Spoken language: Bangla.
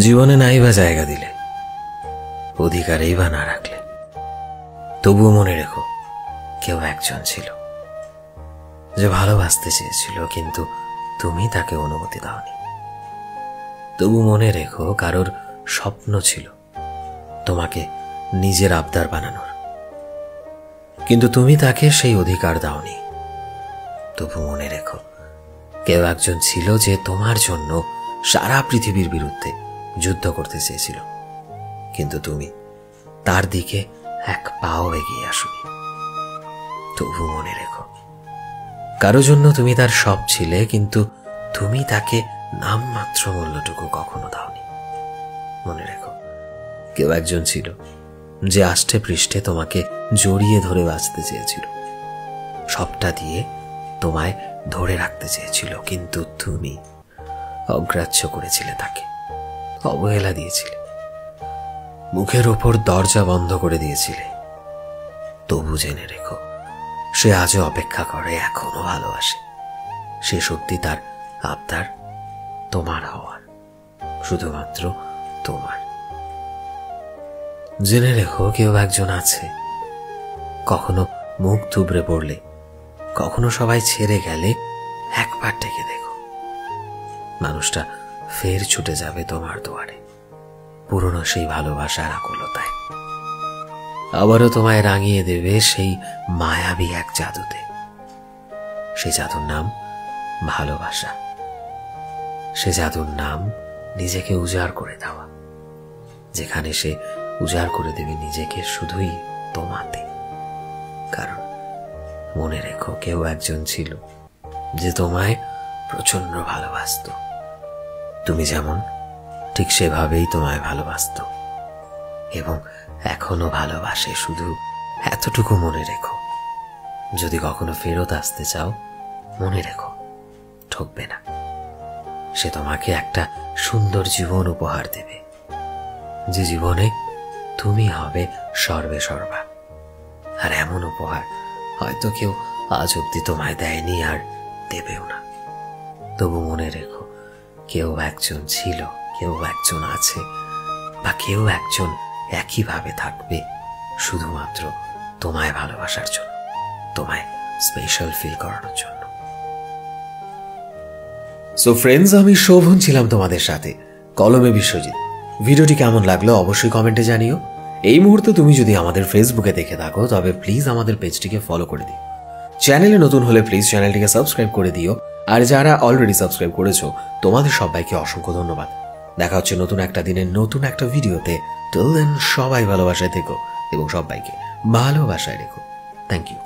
জীবনে নাই বা জায়গা দিলে, অধিকারেই বা না রাখলে, তবুও মনে রেখো কেউ একজন ছিল যে ভালোবাসতে চেয়েছিল, কিন্তু তুমি তাকে অনুমতি দাওনি। তবু মনে রেখো কারোর স্বপ্ন ছিল তোমাকে নিজের আবদার বানানোর, কিন্তু তুমি তাকে সেই অধিকার দাওনি। তবু মনে রেখো কেউ একজন ছিল যে তোমার জন্য সারা পৃথিবীর বিরুদ্ধে যুদ্ধ করতে চেয়েছিল, কিন্তু তুমি তার দিকে এক পাও এগিয়ে আসোনি। তবু মনে রেখো কারো জন্য তুমি তার সব ছিলে, কিন্তু তুমি তাকে নামমাত্র মূল্যটুকু কখনো দাওনি। মনে রেখো কেউ একজন ছিল যে আষ্টে পৃষ্ঠে তোমাকে জড়িয়ে ধরে বাঁচতে চেয়েছিল, সবটা দিয়ে তোমায় ধরে রাখতে চেয়েছিল, কিন্তু তুমি অগ্রাহ্য করেছিলে তাকে, অবহেলা দিয়েছিলে, মুখের ওপর দরজা বন্ধ করে দিয়েছিলে। তবু জেনে রেখো সে আজও অপেক্ষা করে, এখনো ভালোবাসে। সে সত্যি তার আবদার তোমার হওয়ার, শুধুমাত্র তোমার। জেনে রেখো কেউ একজন আছে, কখনো মুখ থুবড়ে পড়লে, কখনো সবাই ছেড়ে গেলে একবার ডেকে দেখো, মানুষটা ফের ছুটে যাবে তোমার দুয়ারে, পুরনো সেই ভালোবাসার আকুলতায়। আবারও তোমায় রাঙিয়ে দেবে সেই মায়াবী এক জাদুতে। সেই জাদুর নাম ভালোবাসা। সে জাদুর নাম নিজেকে উজাড় করে দেওয়া, যেখানে সে উজাড় করে দেবে নিজেকে শুধুই তোমাতে। কারণ মনে রেখো কেউ একজন ছিল যে তোমায় প্রচন্ড ভালোবাসত। তুমি যেমন ঠিক সেভাবেই তোমায় ভালোবাসত, এবং এখনো ভালোবাসে। শুধু এতটুকু মনে রেখো, যদি কখনো ফেরত আসতে চাও, মনে রেখো ঠকবে না। সে তোমাকে একটা সুন্দর জীবন উপহার দেবে, যে জীবনে তুমি হবে সর্বে সর্বা। আর এমন উপহার হয়তো কেউ আজ অব্দি তোমায় দেয়নি, আর দেবেও না। তবু মনে রেখো কেউ একজন ছিল, কেউ একজন আছে, বা কেউ একজন একইভাবে থাকবে, শুধুমাত্র তোমায় ভালোবাসার জন্য, তোমায় স্পেশাল ফিল করানোর জন্য। সো ফ্রেন্ডস, আমি শোভন ছিলাম তোমাদের সাথে, কলমে বিশ্বজিৎ। ভিডিওটি কেমন লাগলো অবশ্যই কমেন্টে জানিও। এই মুহূর্তে তুমি যদি আমাদের ফেসবুকে দেখে থাকো, তবে প্লিজ আমাদের পেজটিকে ফলো করে দিও। চ্যানেলে নতুন হলে প্লিজ চ্যানেলটিকে সাবস্ক্রাইব করে দিও। আর যারা অলরেডি সাবস্ক্রাইব করেছো, তোমাদের সবাইকে অসংখ্য ধন্যবাদ। দেখা হচ্ছে নতুন একটা দিনের নতুন একটা ভিডিওতে। টিল দেন সবাই ভালোবাসায় থেকো এবং সবাইকে ভালোবাসায় রেখো। Thank you.